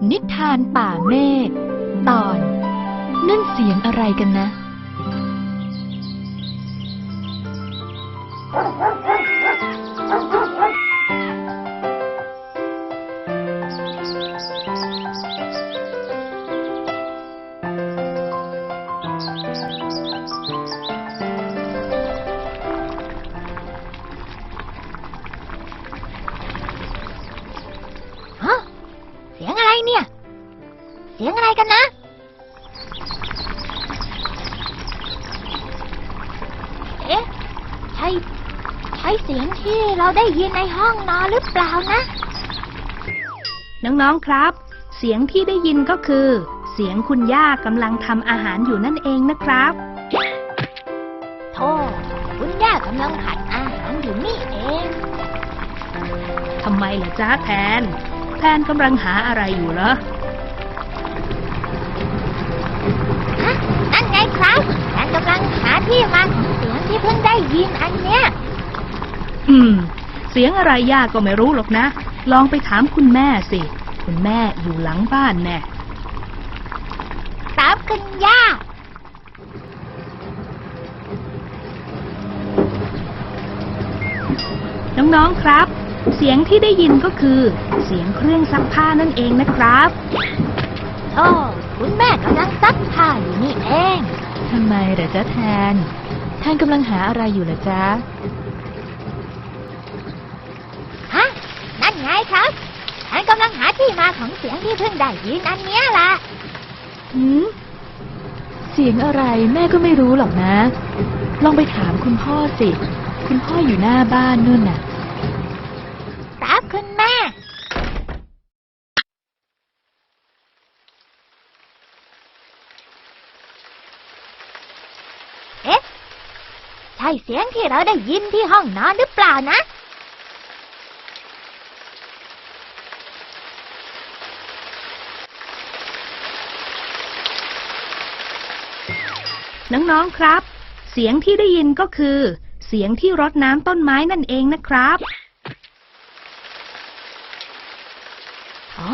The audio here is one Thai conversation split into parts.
นิทานป่าเมฆตอนนั่นเสียงอะไรกันนะเสียงอะไรเนี่ย เสียงอะไรกันนะ เอ๊ะ ใช่เสียงที่เราได้ยินในห้องนอนหรือเปล่านะ น้องๆครับ เสียงที่ได้ยินก็คือ เสียงคุณย่ากำลังทำอาหารอยู่นั่นเองนะครับ โธ่คุณย่ากำลังผัดอาหารอยู่นี่เอง ทำไมล่ะจ๊ะแทนกำลังหาอะไรอยู่เหรอ ฮะ นั่นไงครับแทนกำลังหาที่มาของเสียงที่เพิ่งได้ยินอันเนี้ย เสียงอะไรย่าก็ไม่รู้หรอกนะ ลองไปถามคุณแม่สิ คุณแม่อยู่หลังบ้านแน่ ครับคุณย่า น้องๆครับ เสียงที่ได้ยินก็คือ เสียงเครื่องซักผ้านั่นเองนะครับ โธ่คุณแม่กำลังซักผ้าอยู่นี่เอง ทำไมเหรอจ๊ะแทนกำลังหาอะไรอยู่เหรอจ๊ะ ฮะ นั่นไงครับแทนกำลังหาที่มาของเสียงที่เพิ่งได้ยินอันเนี้ยล่ะ เสียงอะไรแม่ก็ไม่รู้หรอกนะ ลองไปถามคุณพ่อสิ คุณพ่ออยู่หน้าบ้านนู่นน่ะ ครับคุณแม่ เอ๊ะ ใช่เสียงที่เราได้ยินที่ห้องนอนหรือเปล่านะ น้องๆครับ เสียงที่ได้ยินก็คือ เสียงที่รดน้ำต้นไม้นั่นเองนะครับ อ๋อ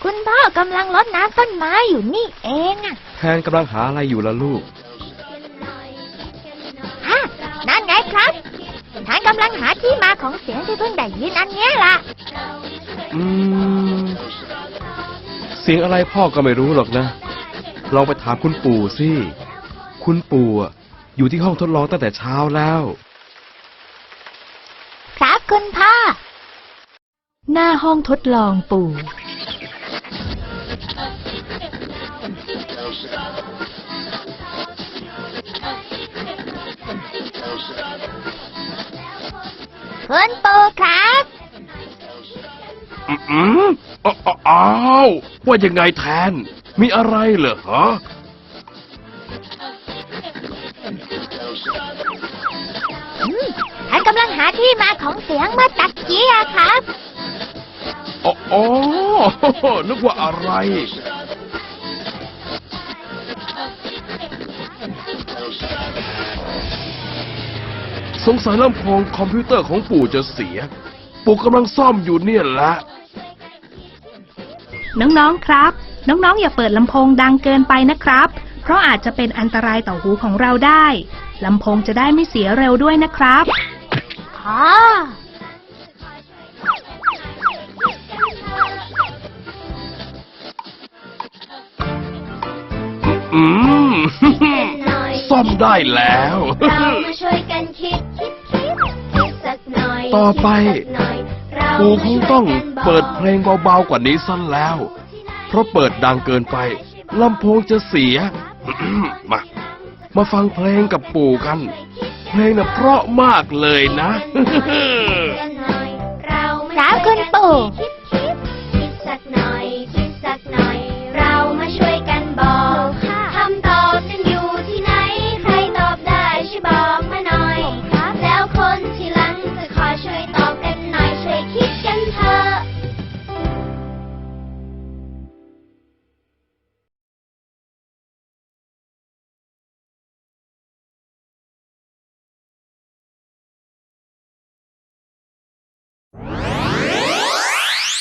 คุณพ่อกำลังรดน้ำต้นไม้อยู่นี่เองอะ แทนกำลังหาอะไรอยู่ล่ะลูก ฮะ นั่นไงครับแทนกำลังหาที่มาของเสียงที่เพิ่งได้ยินอันเนี้ยล่ะ เสียงอะไรพ่อก็ไม่รู้หรอกนะ ลองไปถามคุณปู่สิ คุณปู่อยู่ที่ห้องทดลองตั้งแต่เช้าแล้ว ครับคุณพ่อ หน้าห้องทดลองปู่ คุณปู่ครับ อ้าวว่ายังไงแทน มีอะไรเหรอฮะ แทนกำลังหาที่มาของเสียงเมื่อตะกี้อะครับ อ๋อ นึกว่าอะไร สงสัยลำโพงคอมพิวเตอร์ของปู่จะเสีย ปู่กำลังซ่อมอยู่เนี่ยแหละ น้องๆครับ น้องๆอย่าเปิดลำโพงดังเกินไปนะครับ เพราะอาจจะเป็นอันตรายต่อหูของเราได้ ลำโพงจะได้ไม่เสียเร็วด้วยนะครับ อ๋อ อืม ซ่อมได้แล้ว เรามาช่วยกันคิดสักหน่อย ต่อไป ปู่คงต้องเปิดเพลงเบาๆกว่านี้สั้นแล้ว เพราะเปิดดังเกินไปลำโพงจะเสีย มาฟังเพลงกับปู่กัน เพลงน่ะเพราะมากเลยนะ ครับคุณปู่ คิดสักหน่อย เรามาช่วยกันบอกคำตอบนั้นอยู่ที่ไหน ใครตอบได้ช่วยบอกมาหน่อย แล้วคนที่หลังจะคอยช่วยตอบกันหน่อย ช่วยคิดกันเถอะ ค